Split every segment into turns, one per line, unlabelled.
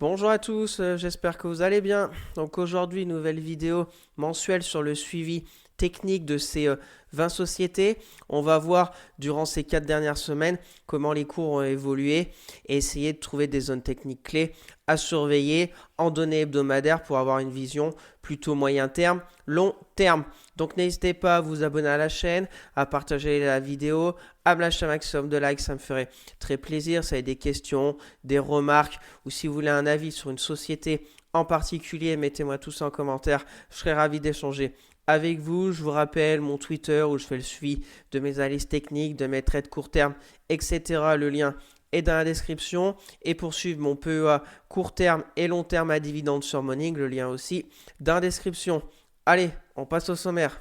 Bonjour à tous, j'espère que vous allez bien. Donc aujourd'hui, nouvelle vidéo mensuelle sur le suivi technique de ces 20 sociétés. On va voir durant ces 4 dernières semaines comment les cours ont évolué et essayer de trouver des zones techniques clés à surveiller en données hebdomadaires pour avoir une vision plutôt moyen terme, long terme. Donc n'hésitez pas à vous abonner à la chaîne, à partager la vidéo, à me lâcher un maximum de likes, ça me ferait très plaisir. Ça a des questions, des remarques ou si vous voulez un avis sur une société en particulier, mettez-moi tout ça en commentaire. Je serai ravi d'échanger avec vous. Je vous rappelle mon Twitter où je fais le suivi de mes analyses techniques, de mes trades court terme, etc. Le lien est dans la description. Et pour suivre mon PEA court terme et long terme à dividendes sur Morning, le lien aussi dans la description. Allez, on passe au sommaire.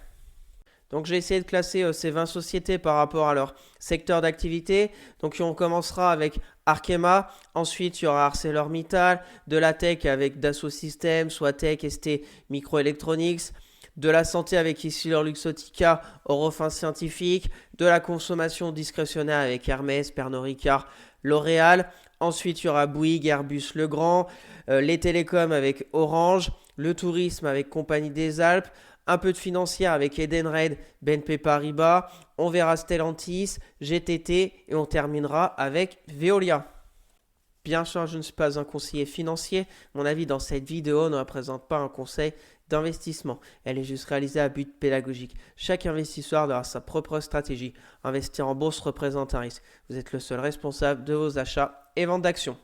Donc j'ai essayé de classer ces 20 sociétés par rapport à leur secteur d'activité. Donc on commencera avec Arkema, ensuite il y aura ArcelorMittal, de la tech avec Dassault Systèmes, Soitec, ST Microelectronics, de la santé avec Isilor Luxottica, Eurofins Scientifique, de la consommation discrétionnaire avec Hermès, Pernod Ricard, L'Oréal. Ensuite il y aura Bouygues, Airbus, Legrand, les télécoms avec Orange, le tourisme avec Compagnie des Alpes, un peu de financière avec Edenred, BNP Paribas, on verra Stellantis, GTT et on terminera avec Veolia. Bien sûr, je ne suis pas un conseiller financier. Mon avis dans cette vidéo ne représente pas un conseil d'investissement. Elle est juste réalisée à but pédagogique. Chaque investisseur aura sa propre stratégie. Investir en bourse représente un risque. Vous êtes le seul responsable de vos achats et ventes d'actions.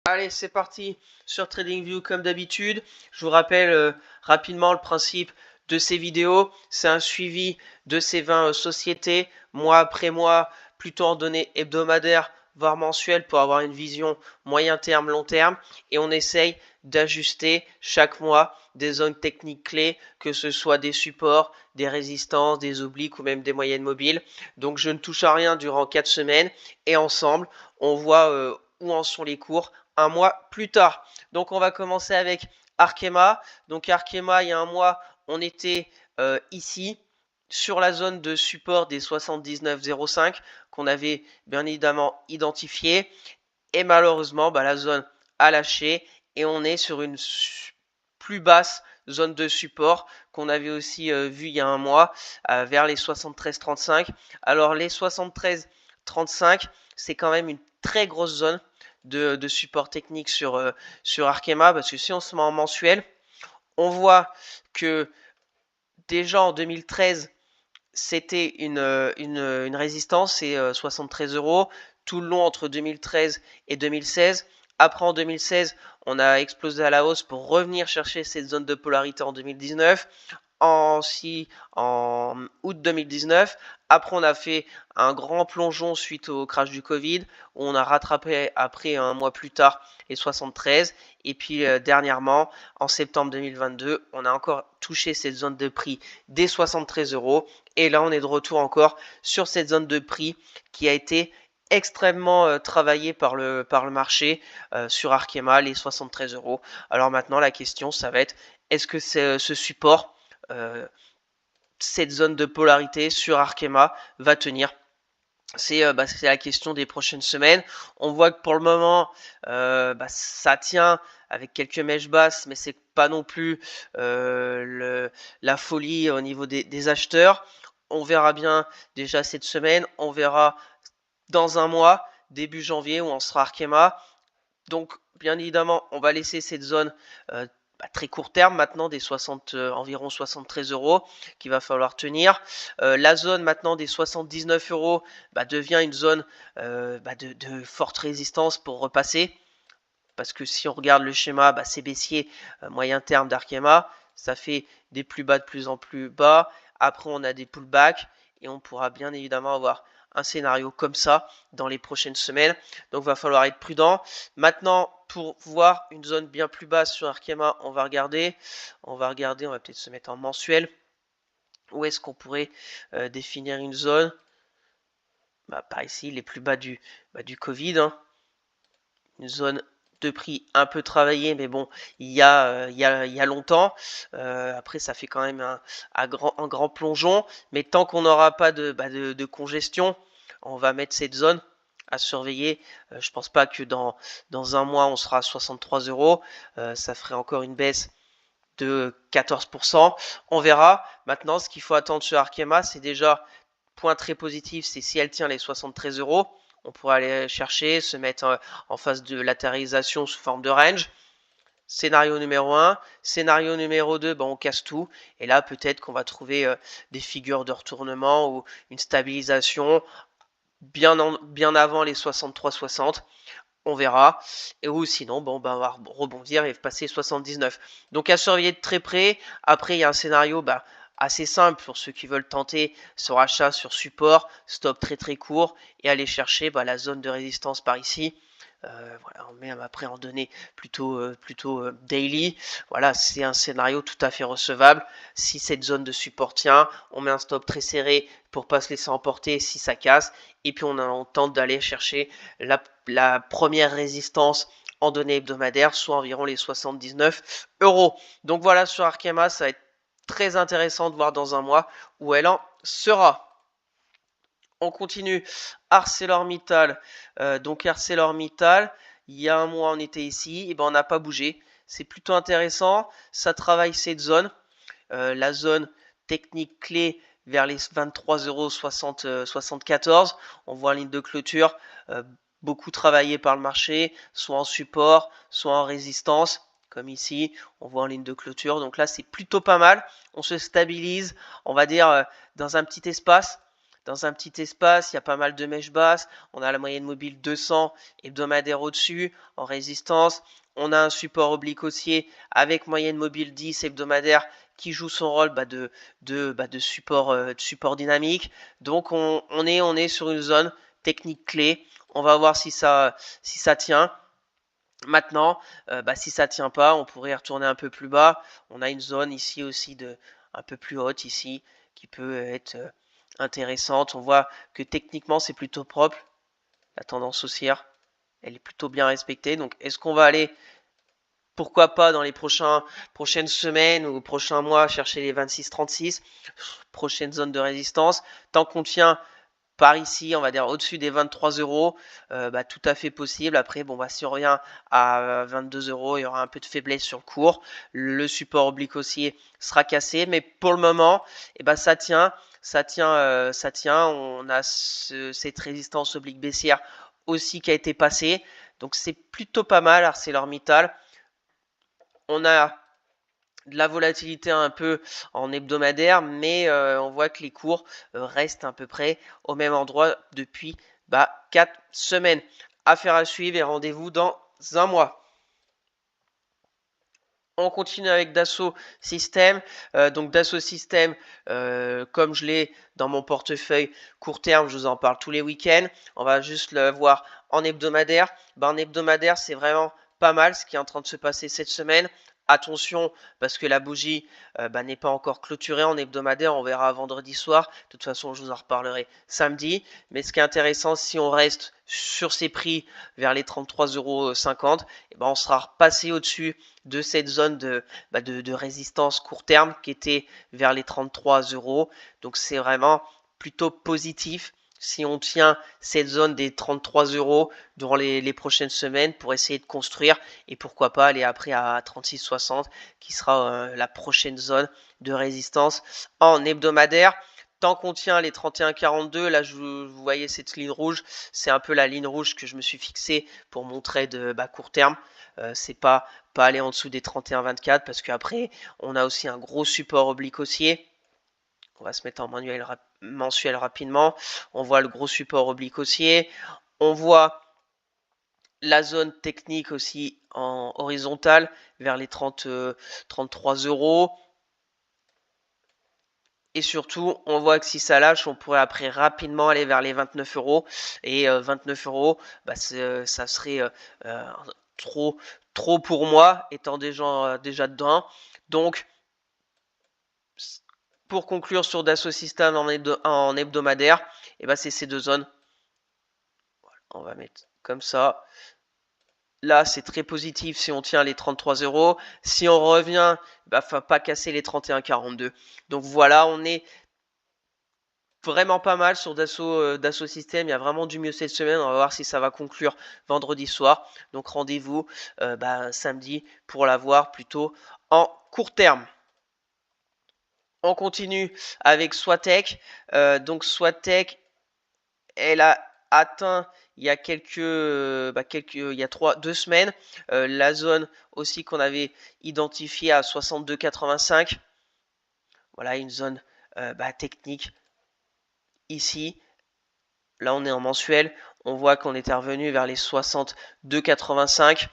Allez, c'est parti sur TradingView comme d'habitude. Je vous rappelle rapidement le principe de ces vidéos. C'est un suivi de ces 20 sociétés, mois après mois, plutôt en données hebdomadaires, voire mensuelles, pour avoir une vision moyen terme, long terme. Et on essaye d'ajuster chaque mois des zones techniques clés, que ce soit des supports, des résistances, des obliques ou même des moyennes mobiles. Donc je ne touche à rien durant 4 semaines. Et ensemble, on voit où en sont les cours un mois plus tard. Donc on va commencer avec Arkema. Donc Arkema, il y a un mois, on était ici sur la zone de support des 79,05 qu'on avait bien évidemment identifié. Et malheureusement, la zone a lâché et on est sur une plus basse zone de support qu'on avait aussi vu il y a un mois vers les 73,35. Alors les 73,35, c'est quand même une très grosse zone de support technique sur Arkema, parce que si on se met en mensuel, on voit que déjà en 2013, c'était une résistance, c'est 73 euros, tout le long entre 2013 et 2016. Après, en 2016, on a explosé à la hausse pour revenir chercher cette zone de polarité en 2019 en août 2019. Après, on a fait un grand plongeon suite au crash du Covid, où on a rattrapé après un mois plus tard les 73. Et puis dernièrement, en septembre 2022, on a encore touché cette zone de prix des 73 euros. Et là, on est de retour encore sur cette zone de prix qui a été extrêmement travaillée par le marché sur Arkema, les 73 euros. Alors maintenant, la question, ça va être, est-ce que ce support, cette zone de polarité sur Arkema va tenir? C'est la question des prochaines semaines. On voit que pour le moment, ça tient avec quelques mèches basses, mais c'est pas non plus la folie au niveau des acheteurs. On verra bien déjà cette semaine. On verra dans un mois, début janvier, où on sera Arkema. Donc, bien évidemment, on va laisser cette zone très court terme maintenant des environ 73 euros qu'il va falloir tenir. La zone maintenant des 79 euros devient une zone de forte résistance pour repasser. Parce que si on regarde le schéma, c'est baissier moyen terme d'Arkema. Ça fait des plus bas de plus en plus bas. Après, on a des pullbacks et on pourra bien évidemment avoir un scénario comme ça dans les prochaines semaines. Donc, il va falloir être prudent. Maintenant, pour voir une zone bien plus basse sur Arkema, on va regarder. On va peut-être se mettre en mensuel. Où est-ce qu'on pourrait définir une zone? Par ici, les plus bas du Covid. Hein. Une zone de prix un peu travaillée, mais bon, il y a longtemps. Après, ça fait quand même un grand plongeon. Mais tant qu'on n'aura pas de congestion, on va mettre cette zone à surveiller. Je pense pas que dans un mois on sera à 63 €. Ça ferait encore une baisse de 14%. On verra. Maintenant, ce qu'il faut attendre sur Arkema, c'est déjà, point très positif, c'est si elle tient les 73 €. On pourra aller chercher, se mettre en phase de latéralisation sous forme de range. Scénario numéro 1. Scénario numéro 2, on casse tout. Et là, peut-être qu'on va trouver des figures de retournement ou une stabilisation bien avant les 63-60. On verra. Et ou sinon, on va rebondir et passer 79. Donc à surveiller de très près. Après, il y a un scénario assez simple pour ceux qui veulent tenter ce rachat sur support, stop très très court et aller chercher la zone de résistance par ici. Voilà, on met après en données plutôt daily. Voilà, c'est un scénario tout à fait recevable. Si cette zone de support tient, on met un stop très serré pour pas se laisser emporter si ça casse. Et puis on tente d'aller chercher la première résistance en données hebdomadaires, soit environ les 79 €. Donc voilà, sur Arkema, ça va être très intéressant de voir dans un mois où elle en sera. On continue. ArcelorMittal. Donc ArcelorMittal, il y a un mois on était ici, et on n'a pas bougé. C'est plutôt intéressant. Ça travaille cette zone. La zone technique clé vers les 23,74 €. On voit la ligne de clôture beaucoup travaillée par le marché, soit en support, soit en résistance. Comme ici, on voit en ligne de clôture. Donc là, c'est plutôt pas mal. On se stabilise, on va dire, dans un petit espace. Dans un petit espace, il y a pas mal de mèches basses. On a la moyenne mobile 200 hebdomadaire au-dessus, en résistance. On a un support oblique haussier avec moyenne mobile 10 hebdomadaire qui joue son rôle de support dynamique. Donc on est sur une zone technique clé. On va voir si ça tient. Maintenant, si ça tient pas, on pourrait retourner un peu plus bas. On a une zone ici aussi un peu plus haute ici qui peut être intéressante. On voit que techniquement c'est plutôt propre. La tendance haussière, elle est plutôt bien respectée. Donc est-ce qu'on va aller, pourquoi pas dans les prochaines semaines ou prochains mois, chercher les 26-36, prochaine zone de résistance. Tant qu'on tient par ici, on va dire au-dessus des 23 €, tout à fait possible. Après, si on revient à 22 €, il y aura un peu de faiblesse sur le cours. Le support oblique haussier sera cassé, mais pour le moment, ça tient. On a cette résistance oblique baissière aussi qui a été passée. Donc c'est plutôt pas mal, ArcelorMittal. On a de la volatilité un peu en hebdomadaire, mais on voit que les cours restent à peu près au même endroit depuis 4 semaines. Affaire à suivre et rendez-vous dans un mois. On continue avec Dassault Systèmes. Donc Dassault Systèmes, comme je l'ai dans mon portefeuille court terme, je vous en parle tous les week-ends. On va juste le voir en hebdomadaire. En hebdomadaire, c'est vraiment pas mal ce qui est en train de se passer cette semaine. Attention, parce que la bougie n'est pas encore clôturée en hebdomadaire. On verra vendredi soir. De toute façon, je vous en reparlerai samedi. Mais ce qui est intéressant, si on reste sur ces prix vers les 33,50 €, on sera repassé au-dessus de cette zone de résistance court terme qui était vers les 33 €. Donc c'est vraiment plutôt positif si on tient cette zone des 33 € durant les prochaines semaines pour essayer de construire et pourquoi pas aller après à 36,60 qui sera la prochaine zone de résistance en hebdomadaire. Tant qu'on tient les 31,42, là vous voyez cette ligne rouge, c'est un peu la ligne rouge que je me suis fixée pour mon trade court terme. C'est pas aller en dessous des 31,24 parce qu'après on a aussi un gros support oblique haussier. On va se mettre en mensuel rapidement. On voit le gros support oblique haussier. On voit la zone technique aussi en horizontale vers les 33 €. Et surtout, on voit que si ça lâche, on pourrait après rapidement aller vers les 29 €. Et 29 €, ça serait trop pour moi, étant déjà dedans. Donc, pour conclure sur Dassault Systèmes en hebdomadaire, c'est ces deux zones. Voilà, on va mettre comme ça. Là, c'est très positif si on tient les 33 €. Si on revient, faut pas casser les 31,42. Donc voilà, on est vraiment pas mal sur Dassault Systèmes. Il y a vraiment du mieux cette semaine. On va voir si ça va conclure vendredi soir. Donc rendez-vous samedi pour la voir plutôt en court terme. On continue avec Swatech. Donc Swatech, elle a atteint il y a il y a 2 semaines la zone aussi qu'on avait identifiée à 62,85. Voilà une zone technique ici. Là on est en mensuel, on voit qu'on était revenu vers les 62,85.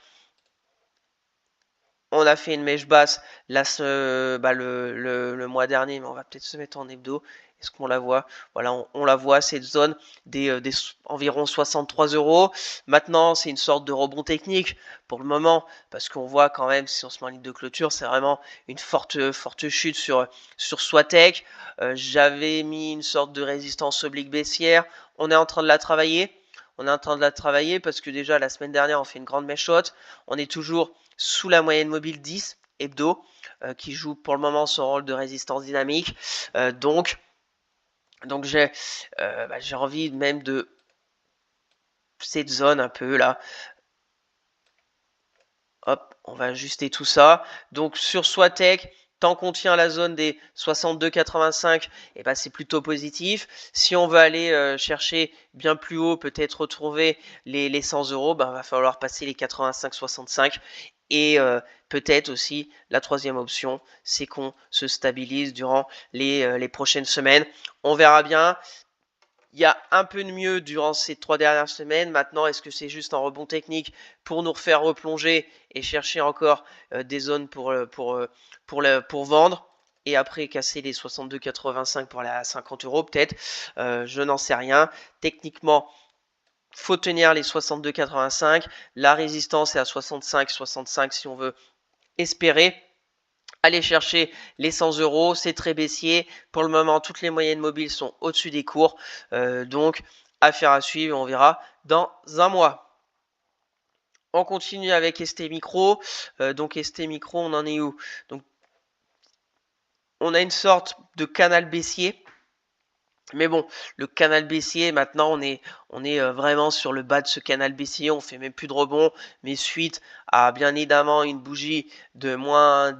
On a fait une mèche basse là, le mois dernier, mais on va peut-être se mettre en hebdo. Est-ce qu'on la voit? Voilà, on la voit, cette zone des environ 63 euros. Maintenant, c'est une sorte de rebond technique pour le moment, parce qu'on voit quand même, si on se met en ligne de clôture, c'est vraiment une forte chute sur Swatech. J'avais mis une sorte de résistance oblique baissière. On est en train de la travailler. On est en train de la travailler parce que déjà, la semaine dernière, on fait une grande mèche haute. On est toujours sous la moyenne mobile 10 hebdo qui joue pour le moment son rôle de résistance dynamique. Donc j'ai envie même de cette zone un peu là. Hop, on va ajuster tout ça. Donc sur Swatech, tant qu'on tient la zone des 62,85, et ben c'est plutôt positif. Si on veut aller chercher bien plus haut, peut-être retrouver les 100 euros, ben, va falloir passer les 85,65. Et peut-être aussi la troisième option, c'est qu'on se stabilise durant les prochaines semaines. On verra bien. Il y a un peu de mieux durant ces 3 dernières semaines. Maintenant, est-ce que c'est juste un rebond technique pour nous refaire replonger et chercher encore des zones pour vendre et après casser les 62,85 pour aller à 50 euros peut-être? Je n'en sais rien. Techniquement, faut tenir les 62,85. La résistance est à 65,65 si on veut espérer aller chercher les 100 euros. C'est très baissier. Pour le moment, toutes les moyennes mobiles sont au-dessus des cours. Donc, affaire à suivre. On verra dans un mois. On continue avec ST Micro. Donc, ST Micro, on en est où? Donc, on a une sorte de canal baissier. Mais bon, le canal baissier, maintenant, on est vraiment sur le bas de ce canal baissier. On fait même plus de rebond. Mais suite à, bien évidemment, une bougie de moins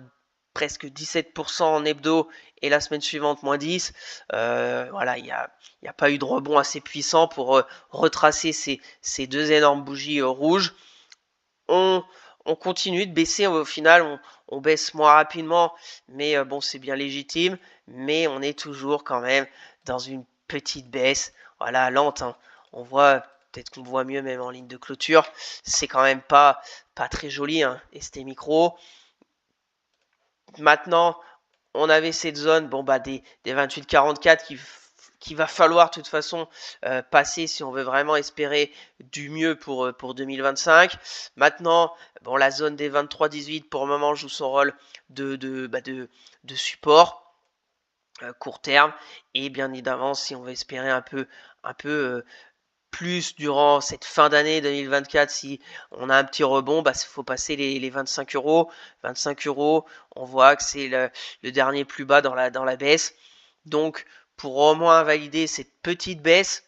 presque 17% en hebdo et la semaine suivante, moins 10. Voilà, il n'y a pas eu de rebond assez puissant pour retracer ces deux énormes bougies rouges. On continue de baisser. Au final, on baisse moins rapidement. Mais bon, c'est bien légitime. Mais on est toujours quand même dans une petite baisse, voilà, lente. Hein. On voit, peut-être qu'on voit mieux même en ligne de clôture. C'est quand même pas très joli, hein, ST Micro. Maintenant, on avait cette zone, bon bah des 28,44 qui va falloir de toute façon passer si on veut vraiment espérer du mieux pour 2025. Maintenant, bon, la zone des 23,18 pour le moment joue son rôle de support court terme, et bien évidemment si on veut espérer un peu plus durant cette fin d'année 2024, si on a un petit rebond, il faut passer les 25 euros. 25 euros, on voit que c'est le dernier plus bas dans la baisse. Donc, pour au moins valider cette petite baisse,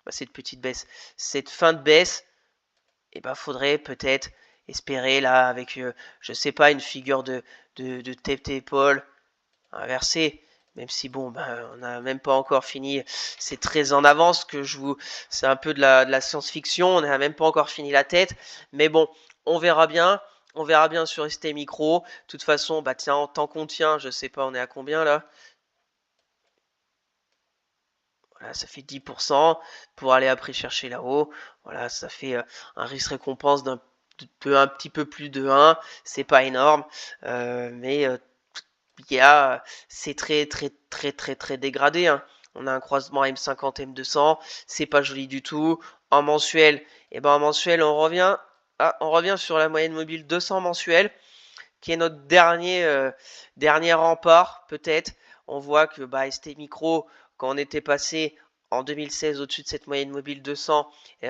cette fin de baisse, et faudrait peut-être espérer là avec, je sais pas, une figure de tête épaule inversée. Même si bon, on n'a même pas encore fini. C'est très en avance que c'est un peu de la science-fiction. On n'a même pas encore fini la tête. Mais bon, on verra bien. On verra bien sur ST Micro. De toute façon, tiens, tant qu'on tient, je sais pas, on est à combien là? Voilà, ça fait 10% pour aller après chercher là-haut. Voilà, ça fait un risque-récompense un petit peu plus de 1. C'est pas énorme. Mais c'est très dégradé. Hein. On a un croisement M50 M200, c'est pas joli du tout. En mensuel, en mensuel on revient sur la moyenne mobile 200 mensuel, qui est notre dernier rempart peut-être. On voit que ST Micro, quand on était passé en 2016 au-dessus de cette moyenne mobile 200,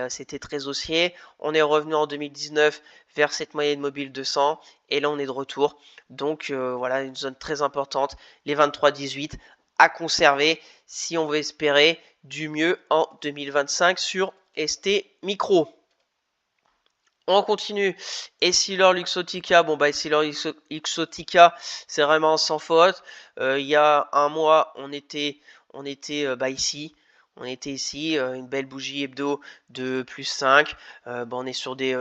c'était très haussier. On est revenu en 2019 vers cette moyenne mobile 200 et là on est de retour. Donc voilà, une zone très importante, les 23-18 à conserver si on veut espérer du mieux en 2025 sur ST Micro. On continue. Essilor Luxottica. Bon, bah, Essilor Luxottica, c'est vraiment sans faute. Il y a un mois, on était bah, ici. On était ici, une belle bougie hebdo de plus 5. Bah, on est sur des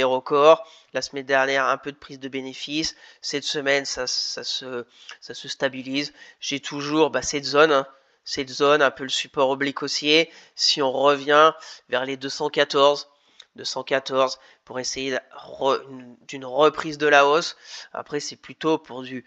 records. La semaine dernière, un peu de prise de bénéfice. Cette semaine, ça se stabilise. J'ai toujours bah, cette zone. Hein, cette zone, un peu le support oblique haussier. Si on revient vers les 214 pour essayer d'une reprise de la hausse. Après, c'est plutôt pour du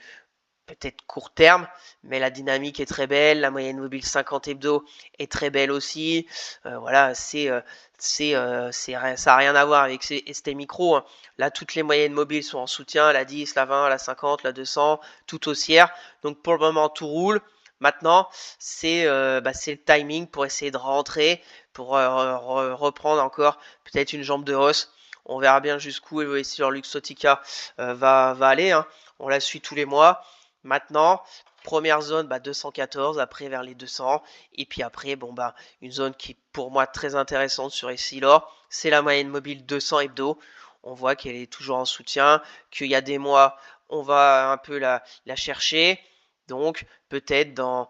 peut-être court terme, mais la dynamique est très belle. La moyenne mobile 50 hebdo est très belle aussi. Voilà, ça n'a rien à voir avec ST Micro. Hein. Là, toutes les moyennes mobiles sont en soutien, la 10, la 20, la 50, la 200, tout haussière. Donc pour le moment, tout roule. Maintenant, c'est le timing pour essayer de rentrer, pour reprendre encore peut-être une jambe de hausse. On verra bien jusqu'où Essilor Luxottica va aller. Hein. On la suit tous les mois. Maintenant, première zone, 214, après vers les 200. Et puis après, bon, une zone qui est pour moi très intéressante sur Essilor, c'est la moyenne mobile 200 hebdo. On voit qu'elle est toujours en soutien, qu'il y a des mois, on va un peu la chercher. Donc, peut-être dans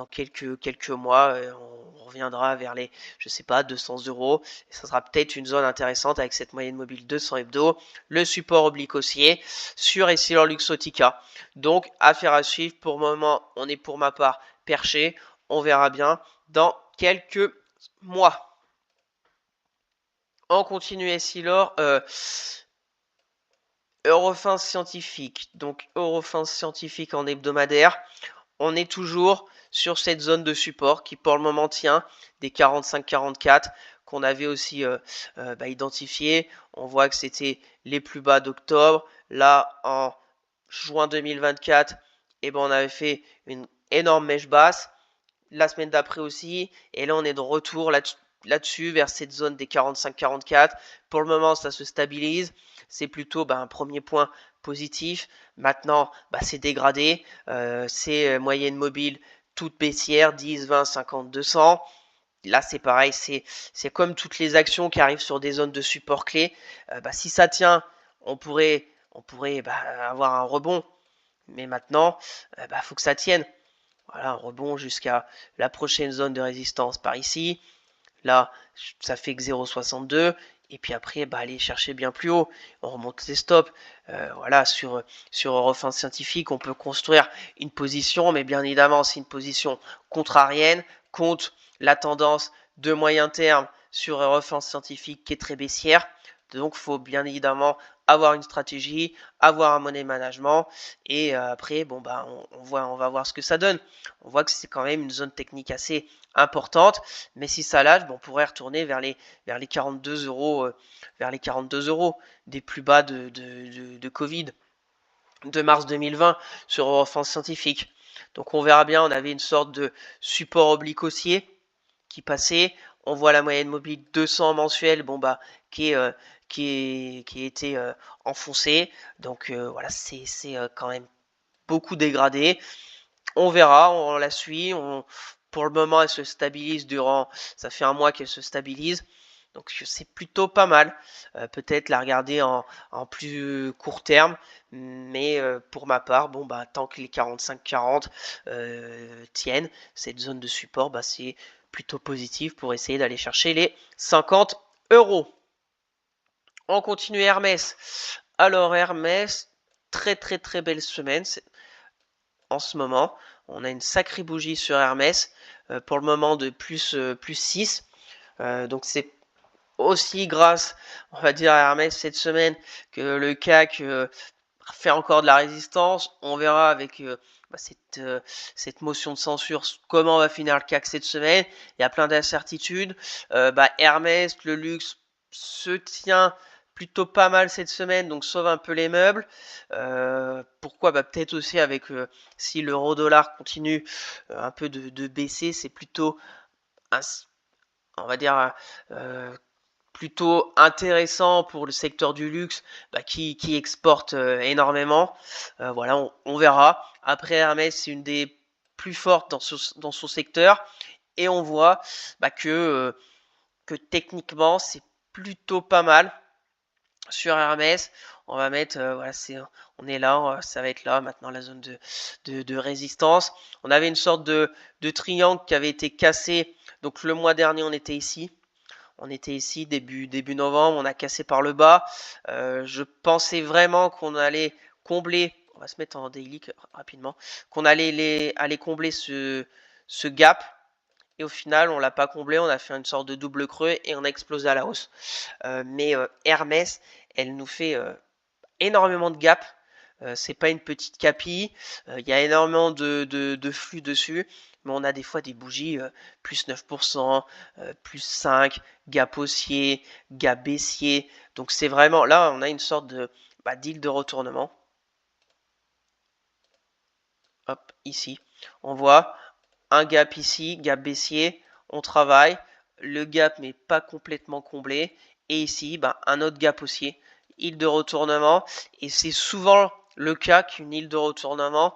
quelques mois, on reviendra vers les, je sais pas, 200 euros. Et ça sera peut-être une zone intéressante avec cette moyenne mobile 200 hebdo. Le support oblique haussier sur Essilor Luxottica. Donc, affaire à suivre. Pour le moment, on est pour ma part perché. On verra bien dans quelques mois. On continue Essilor. Eurofins scientifique. Donc, Eurofins scientifique en hebdomadaire. On est toujours sur cette zone de support qui pour le moment tient des 45-44 qu'on avait aussi identifié. On voit que c'était les plus bas d'octobre. Là, en juin 2024, on avait fait une énorme mèche basse. La semaine d'après aussi. Et là, on est de retour là-dessus, vers cette zone des 45-44. Pour le moment, ça se stabilise. C'est plutôt un premier point positif. Maintenant, c'est dégradé. C'est moyenne mobile toute baissière, 10, 20, 50, 200. Là, c'est pareil, c'est comme toutes les actions qui arrivent sur des zones de support clés. Si ça tient, on pourrait avoir un rebond. Mais maintenant, faut que ça tienne. Voilà, un rebond jusqu'à la prochaine zone de résistance par ici. Là, ça fait que 0,62. Et puis après, aller chercher bien plus haut. On remonte les stops. Voilà, sur Eurofins scientifique, on peut construire une position, mais bien évidemment, c'est une position contrarienne contre la tendance de moyen terme sur Eurofins scientifique qui est très baissière. Donc, il faut bien évidemment avoir une stratégie, avoir un money management. Et après, on va voir ce que ça donne. On voit que c'est quand même une zone technique assez importante, mais si ça lâche, on pourrait retourner vers les 42 euros, des plus bas de Covid, de mars 2020 sur Eurofins scientifique. Donc on verra bien, on avait une sorte de support oblique haussier qui passait. On voit la moyenne mobile 200 mensuelle, qui était enfoncée. Donc voilà, c'est quand même beaucoup dégradé. On verra, on la suit. Pour le moment, elle se stabilise ça fait un mois qu'elle se stabilise. Donc c'est plutôt pas mal. Peut-être la regarder en plus court terme. Mais pour ma part, tant que les 45-40 tiennent, cette zone de support, c'est plutôt positif pour essayer d'aller chercher les 50 euros. On continue Hermès. Alors Hermès, très très très belle semaine en ce moment. On a une sacrée bougie sur Hermès pour le moment de plus 6. Donc c'est aussi grâce, on va dire, à Hermès cette semaine que le CAC fait encore de la résistance. On verra avec cette motion de censure comment va finir le CAC cette semaine. Il y a plein d'incertitudes. Hermès, le luxe se tient plutôt pas mal cette semaine, donc sauve un peu les meubles. Pourquoi peut-être aussi avec si l'euro-dollar continue un peu de baisser, c'est plutôt on va dire plutôt intéressant pour le secteur du luxe qui exporte énormément. Voilà, on verra. Après Hermès, c'est une des plus forte dans son secteur. Et on voit que techniquement, c'est plutôt pas mal. Sur Hermès, on va mettre, voilà, on est là, ça va être là maintenant la zone de résistance. On avait une sorte de triangle qui avait été cassé. Donc le mois dernier, on était ici. On était ici début novembre, on a cassé par le bas. Je pensais vraiment qu'on allait combler, on va se mettre en daily rapidement, qu'on allait aller combler ce gap. Et au final, on l'a pas comblé, on a fait une sorte de double creux et on a explosé à la hausse. Mais Hermès, elle nous fait énormément de gap. C'est pas une petite capi. Il y a énormément de flux dessus. Mais on a des fois des bougies plus 9%, plus 5, gap haussier, gap baissier. Donc c'est vraiment, là, on a une sorte de d'île de retournement. Hop, ici. On voit un gap ici, gap baissier. On travaille. Le gap n'est pas complètement comblé. Et ici, un autre gap haussier. Île de retournement. Et c'est souvent le cas qu'une île de retournement,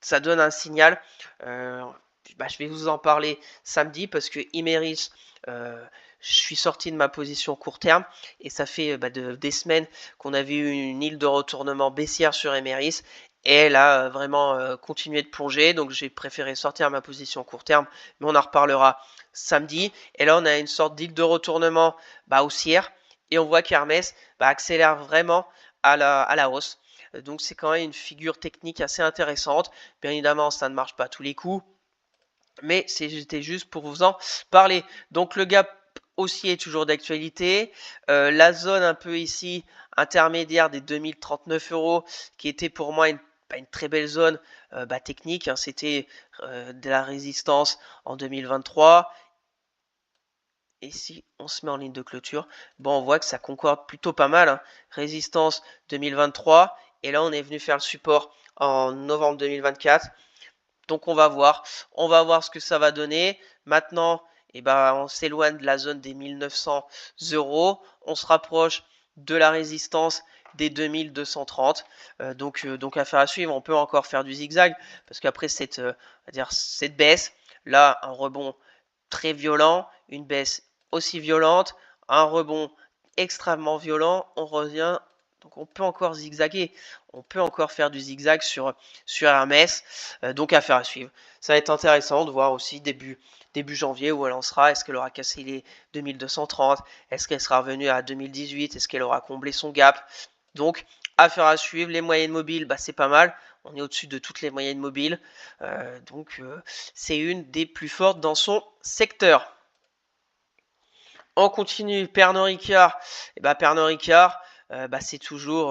ça donne un signal. Je vais vous en parler samedi parce que Imerys, je suis sorti de ma position court terme et ça fait des semaines qu'on avait eu une île de retournement baissière sur Imerys et elle a vraiment continué de plonger. Donc j'ai préféré sortir ma position court terme, mais on en reparlera samedi. Et là on a une sorte d'île de retournement haussière et on voit qu'Hermès accélère vraiment à la hausse. Donc c'est quand même une figure technique assez intéressante. Bien évidemment, ça ne marche pas tous les coups, mais c'était juste pour vous en parler. Donc le gap haussier est toujours d'actualité. La zone un peu ici intermédiaire des 2039 euros, qui était pour moi une très belle zone technique. Hein, c'était de la résistance en 2023. Et si on se met en ligne de clôture, on voit que ça concorde plutôt pas mal. Hein. Résistance 2023. Et là, on est venu faire le support en novembre 2024. Donc on va voir ce que ça va donner. Maintenant, on s'éloigne de la zone des 1900 euros. On se rapproche de la résistance des 2230. Donc affaire à suivre. On peut encore faire du zigzag parce qu'après cette baisse, là, un rebond très violent, une baisse aussi violente, un rebond extrêmement violent, on revient. Donc on peut encore zigzaguer, on peut encore faire du zigzag sur Hermès, donc affaire à suivre. Ça va être intéressant de voir aussi début janvier où elle en sera. Est-ce qu'elle aura cassé les 2230? Est-ce qu'elle sera revenue à 2018? Est-ce qu'elle aura comblé son gap? Donc affaire à suivre. Les moyennes mobiles, c'est pas mal. On est au-dessus de toutes les moyennes mobiles. Donc c'est une des plus fortes dans son secteur. On continue, Pernod Ricard. Pernod Ricard, c'est toujours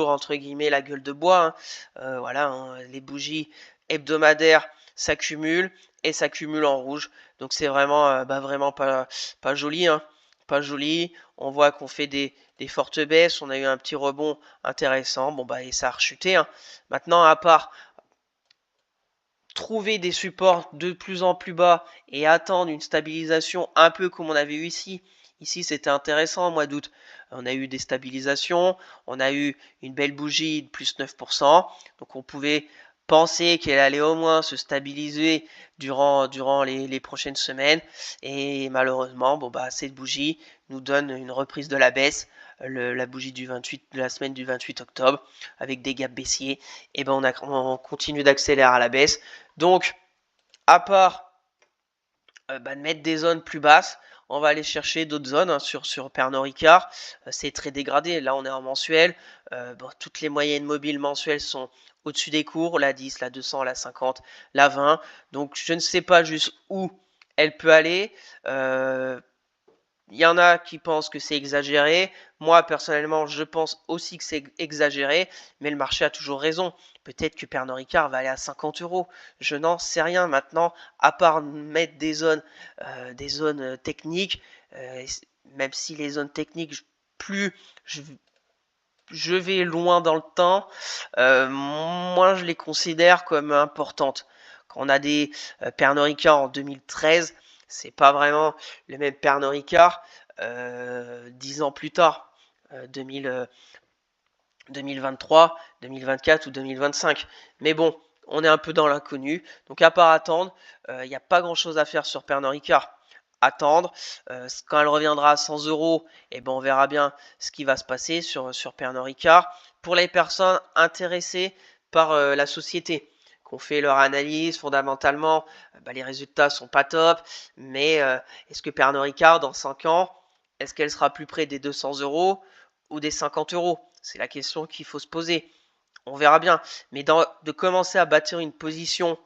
entre guillemets la gueule de bois. Hein. Voilà, hein, les bougies hebdomadaires s'accumulent et s'accumulent en rouge. Donc c'est vraiment, vraiment pas joli. Hein. Pas joli. On voit qu'on fait des fortes baisses. On a eu un petit rebond intéressant. Et ça a rechuté. Hein. Maintenant, à part trouver des supports de plus en plus bas et attendre une stabilisation un peu comme on avait eu ici. Ici, c'était intéressant au mois d'août. On a eu des stabilisations, on a eu une belle bougie de plus 9%. Donc on pouvait penser qu'elle allait au moins se stabiliser durant les prochaines semaines. Et malheureusement, cette bougie nous donne une reprise de la baisse. La bougie du 28, de la semaine du 28 octobre avec des gaps baissiers. Et on continue d'accélérer à la baisse. Donc, à part de mettre des zones plus basses, on va aller chercher d'autres zones hein, sur Pernod Ricard. C'est très dégradé. Là, on est en mensuel. Toutes les moyennes mobiles mensuelles sont au-dessus des cours. La 10, la 200, la 50, la 20. Donc, je ne sais pas juste où elle peut aller. Il y en a qui pensent que c'est exagéré. Moi, personnellement, je pense aussi que c'est exagéré. Mais le marché a toujours raison. Peut-être que Pernod Ricard va aller à 50 euros. Je n'en sais rien maintenant, à part mettre des zones techniques. Même si les zones techniques, plus je vais loin dans le temps, moi, je les considère comme importantes. Quand on a des Pernod Ricard en 2013, c'est pas vraiment le même Pernod Ricard 10 ans plus tard, 2023, 2024 ou 2025. Mais bon, on est un peu dans l'inconnu. Donc à part attendre, il n'y a pas grand-chose à faire sur Pernod Ricard. Attendre. Quand elle reviendra à 100 euros, et ben on verra bien ce qui va se passer sur Pernod Ricard. Pour les personnes intéressées par la société, qu'on fait leur analyse, fondamentalement, les résultats sont pas top, mais est-ce que Pernod Ricard, dans 5 ans, est-ce qu'elle sera plus près des 200 euros ou des 50 euros? C'est la question qu'il faut se poser. On verra bien. Mais de commencer à bâtir une position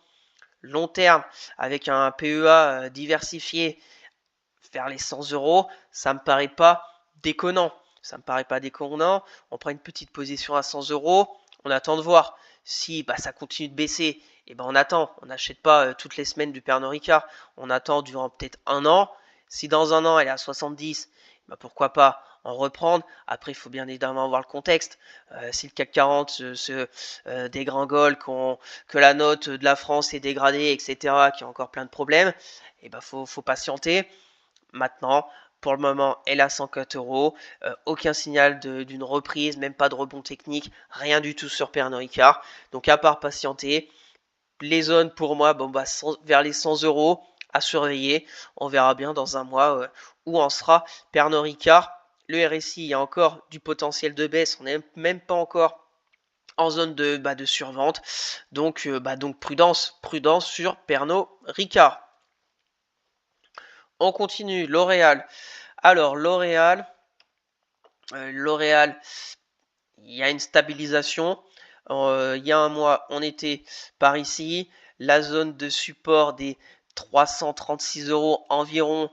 long terme avec un PEA diversifié vers les 100 euros, ça me paraît pas déconnant. Ça me paraît pas déconnant. On prend une petite position à 100 euros, on attend de voir. Si ça continue de baisser, et on attend. On n'achète pas toutes les semaines du Pernod Ricard. On attend durant peut-être un an. Si dans un an elle est à 70, pourquoi pas en reprendre. Après, il faut bien évidemment voir le contexte. Si le CAC 40 se dégringole, que la note de la France est dégradée, etc., qu'il y a encore plein de problèmes, faut patienter. Maintenant, pour le moment, elle est à 104 euros. Aucun signal d'une reprise, même pas de rebond technique, rien du tout sur Pernod Ricard. Donc, à part patienter, les zones pour moi, vers les 100 euros à surveiller. On verra bien dans un mois où en sera Pernod Ricard. Le RSI, il y a encore du potentiel de baisse. On n'est même pas encore en zone de survente. Donc, prudence sur Pernod Ricard. On continue, L'Oréal. Alors, L'Oréal, il y a une stabilisation. Il y a un mois, on était par ici. La zone de support des 336 euros environ.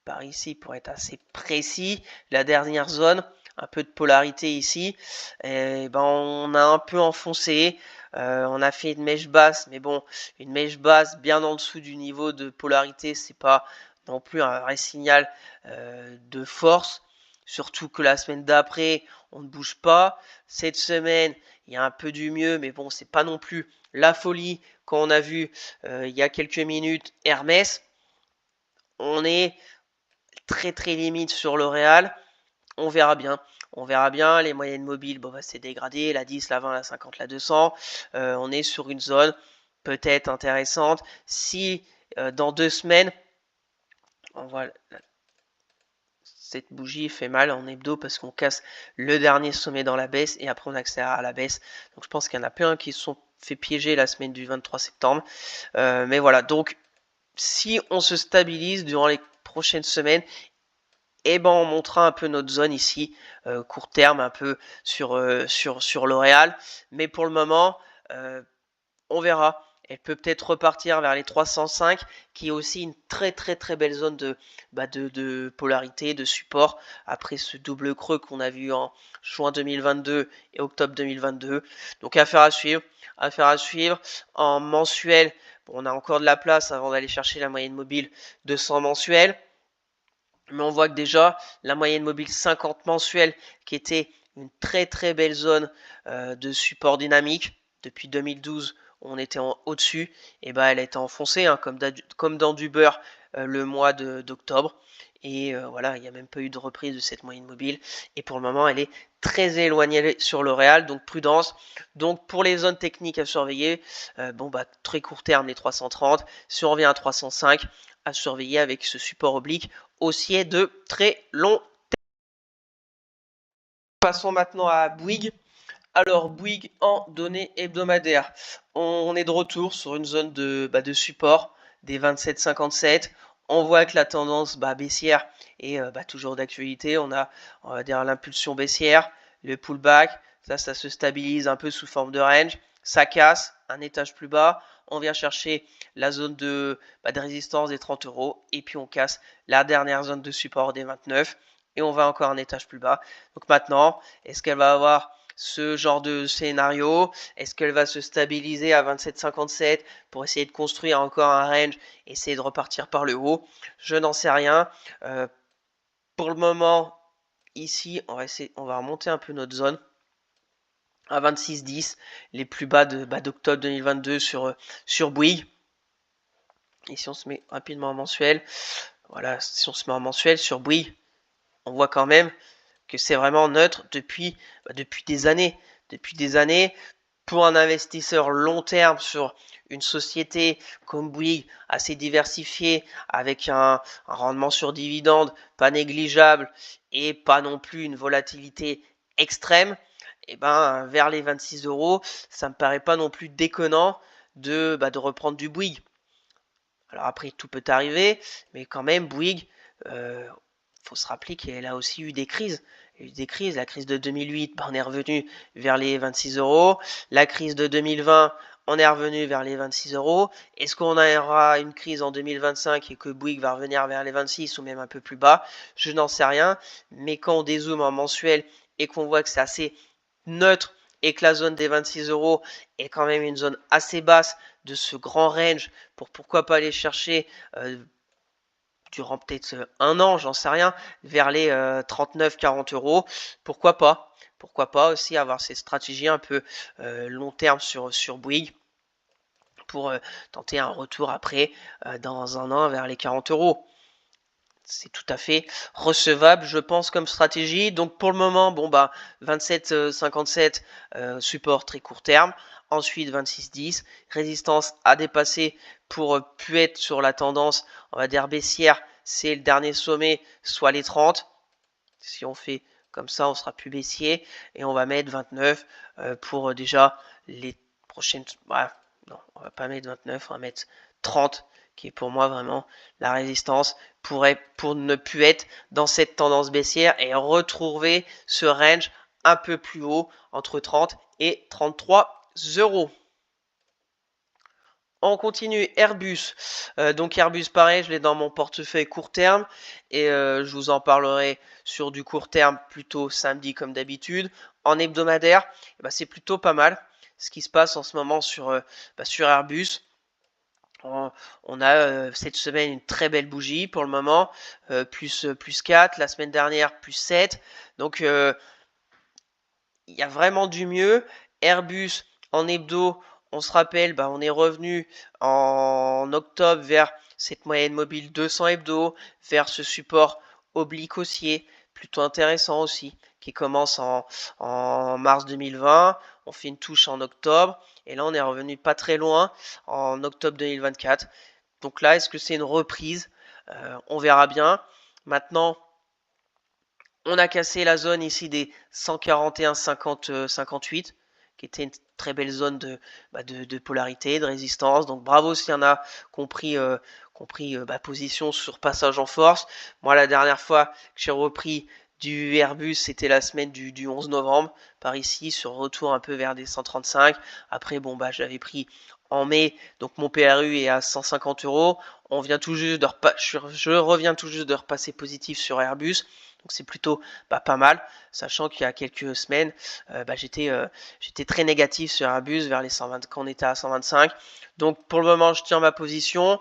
Par ici, pour être assez précis. La dernière zone, un peu de polarité ici. Et on a un peu enfoncé. On a fait une mèche basse, mais bon, une mèche basse bien en dessous du niveau de polarité, c'est pas non plus un vrai signal de force. Surtout que la semaine d'après, on ne bouge pas. Cette semaine, il y a un peu du mieux, mais bon, c'est pas non plus la folie qu'on a vu il y a quelques minutes Hermès. On est très très limite sur L'Oréal. On verra bien. On verra bien. Les moyennes mobiles, c'est dégradé. La 10, la 20, la 50, la 200. On est sur une zone peut-être intéressante. Si dans 2 semaines, on voit cette bougie fait mal en hebdo parce qu'on casse le dernier sommet dans la baisse et après on accélère à la baisse. Donc je pense qu'il y en a plein qui se sont fait piéger la semaine du 23 septembre. Mais voilà, donc si on se stabilise durant les prochaines semaines, on montrera un peu notre zone ici, court terme, un peu sur L'Oréal. Mais pour le moment, on verra. Elle peut peut-être repartir vers les 305, qui est aussi une très très très belle zone de polarité, de support, après ce double creux qu'on a vu en juin 2022 et octobre 2022. Donc affaire à suivre. Affaire à suivre. En mensuel, on a encore de la place avant d'aller chercher la moyenne mobile 200 mensuel. Mais on voit que déjà, la moyenne mobile 50 mensuelle, qui était une très très belle zone de support dynamique, depuis 2012, on était au-dessus, et elle a été enfoncée, comme dans du beurre le mois d'octobre. Et voilà, il n'y a même pas eu de reprise de cette moyenne mobile. Et pour le moment, elle est très éloignée sur L'Oréal, donc prudence. Donc pour les zones techniques à surveiller, très court terme, les 330. Si on revient à 305, à surveiller avec ce support oblique haussier de très long terme. Passons maintenant à Bouygues. Alors Bouygues en données hebdomadaires. On est de retour sur une zone de support des 27,57. On voit que la tendance baissière est toujours d'actualité. On va dire l'impulsion baissière, le pullback. Ça se stabilise un peu sous forme de range. Ça casse un étage plus bas. On vient chercher la zone de résistance des 30 euros. Et puis on casse la dernière zone de support des 29. Et on va encore un étage plus bas. Donc maintenant, est-ce qu'elle va avoir ce genre de scénario? Est-ce qu'elle va se stabiliser à 27,57 pour essayer de construire encore un range, essayer de repartir par le haut? Je n'en sais rien. Pour le moment, ici, on va remonter un peu notre zone à 26,10, les plus bas d'octobre 2022 sur Bouygues. Et si on se met rapidement en mensuel, voilà, si on se met en mensuel sur Bouygues, on voit quand même que c'est vraiment neutre depuis des années. Depuis des années, pour un investisseur long terme sur une société comme Bouygues, assez diversifiée, avec un rendement sur dividende pas négligeable et pas non plus une volatilité extrême, et ben, vers les 26 euros, ça me paraît pas non plus déconnant de reprendre du Bouygues. Alors après, tout peut arriver, mais quand même, Bouygues, faut se rappeler qu'elle a aussi eu des crises. Il y a eu des crises. La crise de 2008, on est revenu vers les 26 euros. La crise de 2020, on est revenu vers les 26 euros. Est-ce qu'on aura une crise en 2025 et que Bouygues va revenir vers les 26 ou même un peu plus bas? Je n'en sais rien. Mais quand on dézoome en mensuel et qu'on voit que c'est assez neutre et que la zone des 26 euros est quand même une zone assez basse de ce grand range pour pourquoi pas aller chercher durant peut-être un an, j'en sais rien, vers les 39-40 euros. Pourquoi pas? Pourquoi pas aussi avoir ces stratégies un peu long terme sur Bouygues pour tenter un retour après dans un an vers les 40 euros. C'est tout à fait recevable, je pense, comme stratégie. Donc pour le moment, 27,57 support très court terme. Ensuite 26,10, résistance à dépasser pour pu être sur la tendance, on va dire baissière, c'est le dernier sommet, soit les 30. Si on fait comme ça, on sera plus baissier et on va mettre 29 pour déjà les prochaines. Non, on va pas mettre 29, on va mettre 30, qui est pour moi vraiment la résistance pour ne plus être dans cette tendance baissière et retrouver ce range un peu plus haut entre 30 et 33 euros. On continue Airbus. Donc Airbus, pareil, je l'ai dans mon portefeuille court terme et je vous en parlerai sur du court terme plutôt samedi comme d'habitude. En hebdomadaire, c'est plutôt pas mal ce qui se passe en ce moment sur Airbus. On a cette semaine une très belle bougie pour le moment, plus 4, la semaine dernière plus 7. Donc il y a vraiment du mieux. Airbus en hebdo, on se rappelle, on est revenu en octobre vers cette moyenne mobile 200 hebdo, vers ce support oblique haussier, plutôt intéressant aussi, qui commence en mars 2020. On fait une touche en octobre, et là on est revenu pas très loin en octobre 2024. Donc là, est-ce que c'est une reprise? On verra bien. Maintenant, on a cassé la zone ici des 141, 50, 58, qui était une très belle zone de polarité, de résistance. Donc bravo s'il y en a compris position sur passage en force. Moi, la dernière fois que j'ai repris du Airbus, c'était la semaine du 11 novembre, par ici, sur retour un peu vers des 135. Après, j'avais pris en mai, donc mon PRU est à 150 euros. On vient tout juste je reviens tout juste de repasser positif sur Airbus. Donc c'est plutôt pas mal, sachant qu'il y a quelques semaines, j'étais très négatif sur Airbus vers les 120 quand on était à 125. Donc pour le moment, je tiens ma position.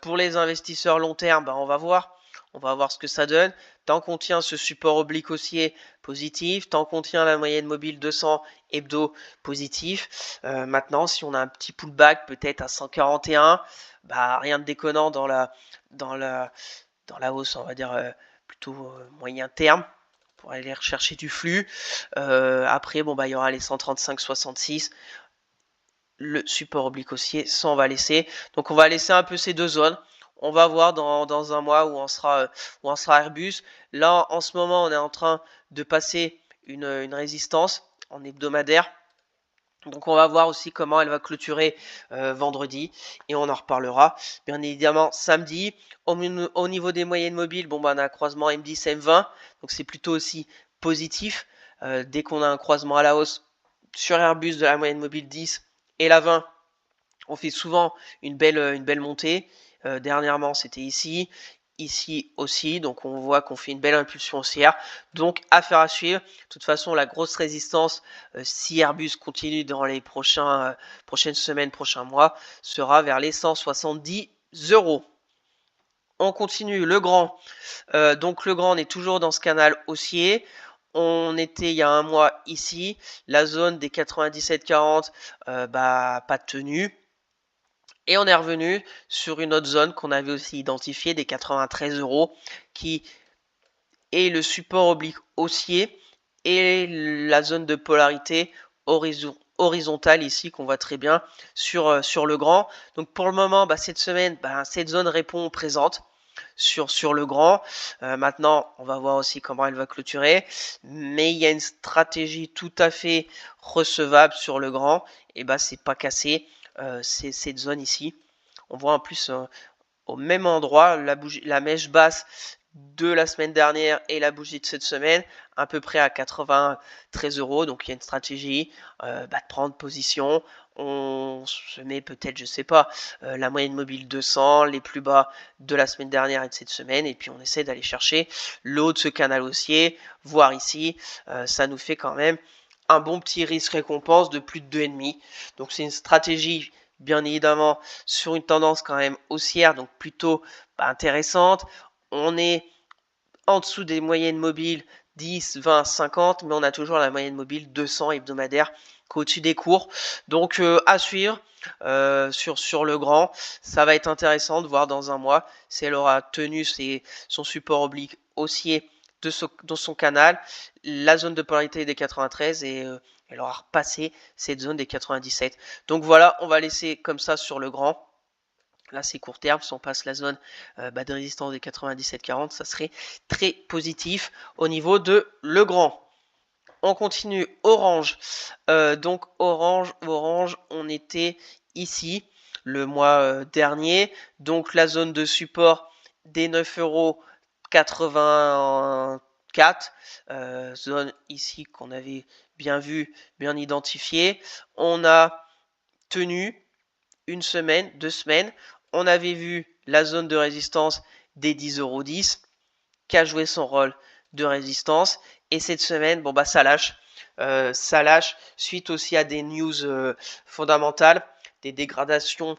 Pour les investisseurs long terme, on va voir. On va voir ce que ça donne. Tant qu'on tient ce support oblique haussier positif, tant qu'on tient la moyenne mobile 200 hebdo positif. Maintenant, si on a un petit pullback peut-être à 141, rien de déconnant dans la hausse, on va dire plutôt moyen terme pour aller rechercher du flux. Après, il y aura les 135-66, le support oblique haussier, ça on va laisser. Donc on va laisser un peu ces deux zones. On va voir dans un mois où on sera Airbus. Là, en ce moment, on est en train de passer une résistance en hebdomadaire. Donc on va voir aussi comment elle va clôturer vendredi et on en reparlera bien évidemment samedi. Au niveau des moyennes mobiles, on a un croisement M10 M20, donc c'est plutôt aussi positif. Dès qu'on a un croisement à la hausse sur Airbus de la moyenne mobile 10 et la 20, on fait souvent une belle montée. Dernièrement, c'était ici aussi, donc on voit qu'on fait une belle impulsion haussière. Donc affaire à suivre. De toute façon, la grosse résistance, si Airbus continue dans les prochaines semaines, prochains mois, sera vers les 170 euros. On continue, le grand. Donc le grand, on est toujours dans ce canal haussier. On était il y a un mois ici, la zone des 97,40, pas de tenue. Et on est revenu sur une autre zone qu'on avait aussi identifiée, des 93 euros, qui est le support oblique haussier et la zone de polarité horizontale ici qu'on voit très bien sur le grand. Donc pour le moment, cette semaine, cette zone répond présente sur le grand. Maintenant, on va voir aussi comment elle va clôturer. Mais il y a une stratégie tout à fait recevable sur le grand. Et c'est pas cassé. C'est cette zone ici. On voit en plus au même endroit la mèche basse de la semaine dernière et la bougie de cette semaine, à peu près à 93 euros. Donc il y a une stratégie de prendre position. On se met peut-être, je sais pas, la moyenne mobile 200, les plus bas de la semaine dernière et de cette semaine, et puis on essaie d'aller chercher le haut de ce canal haussier, voire ici, ça nous fait quand même un bon petit risque récompense de plus de 2,5. Donc c'est une stratégie bien évidemment sur une tendance quand même haussière, donc plutôt intéressante. On est en dessous des moyennes mobiles 10, 20, 50, mais on a toujours la moyenne mobile 200 hebdomadaire qu'au-dessus des cours. Donc à suivre sur le grand. Ça va être intéressant de voir dans un mois si elle aura tenu son support oblique haussier dans son canal, la zone de polarité des 93 et elle aura repassé cette zone des 97. Donc voilà, on va laisser comme ça sur le grand. Là, c'est court terme. Si on passe la zone de résistance des 97,40, ça serait très positif au niveau de le grand. On continue. Orange. Donc orange, on était ici le mois dernier. Donc la zone de support des 9,84 €. Zone ici qu'on avait bien vu, bien identifiée. On a tenu une semaine, 2 semaines. On avait vu la zone de résistance des 10,10 € qui a joué son rôle de résistance. Et cette semaine, ça lâche. Ça lâche suite aussi à des news fondamentales, des dégradations.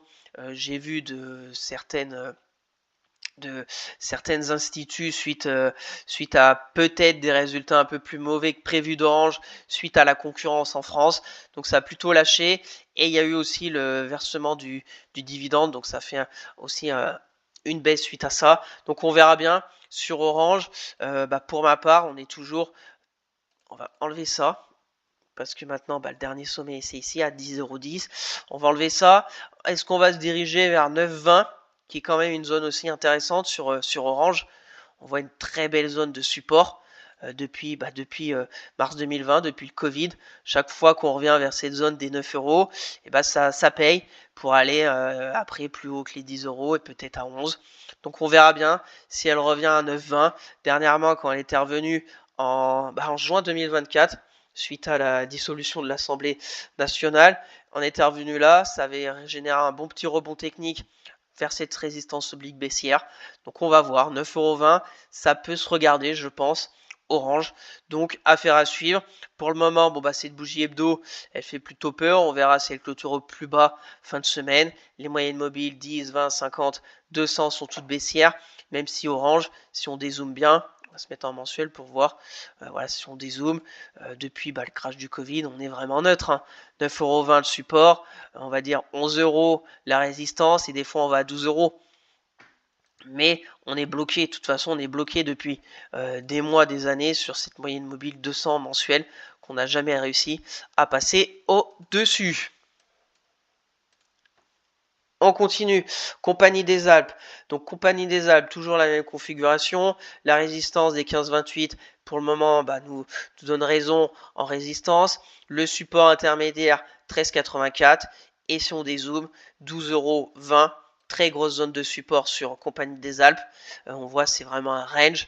J'ai vu de certaines instituts suite à peut-être des résultats un peu plus mauvais que prévu d'Orange suite à la concurrence en France. Donc ça a plutôt lâché. Et il y a eu aussi le versement du dividende. Donc ça fait aussi une baisse suite à ça. Donc on verra bien sur Orange. Pour ma part, on va enlever ça. Parce que maintenant, le dernier sommet, c'est ici à 10,10 €. On va enlever ça. Est-ce qu'on va se diriger vers 9,20 €, qui est quand même une zone aussi intéressante sur Orange? On voit une très belle zone de support depuis mars 2020, depuis le Covid. Chaque fois qu'on revient vers cette zone des 9 €, ça paye pour aller après plus haut que les 10 € et peut-être à 11. Donc on verra bien si elle revient à 9,20. Dernièrement, quand elle était revenue en juin 2024, suite à la dissolution de l'Assemblée nationale, on était revenu là, ça avait généré un bon petit rebond technique vers cette résistance oblique baissière. Donc on va voir, 9,20 €, ça peut se regarder, je pense. Orange, donc affaire à suivre. Pour le moment, cette bougie hebdo, elle fait plutôt peur. On verra si elle clôture au plus bas fin de semaine. Les moyennes mobiles 10, 20, 50, 200 sont toutes baissières, même si Orange, si on dézoome bien, on va se mettre en mensuel pour voir. Voilà, si on dézoome, depuis le crash du Covid, on est vraiment neutre. 9,20 € le support, on va dire 11 € la résistance, et des fois on va à 12 €. Mais on est bloqué, de toute façon on est bloqué depuis des mois, des années sur cette moyenne mobile 200 mensuelle qu'on n'a jamais réussi à passer au-dessus. On continue. Compagnie des Alpes. Donc Compagnie des Alpes, toujours la même configuration. La résistance des 15,28 pour le moment nous donne raison en résistance. Le support intermédiaire 13,84. Et si on dézoome, 12,20 €. Très grosse zone de support sur Compagnie des Alpes. On voit c'est vraiment un range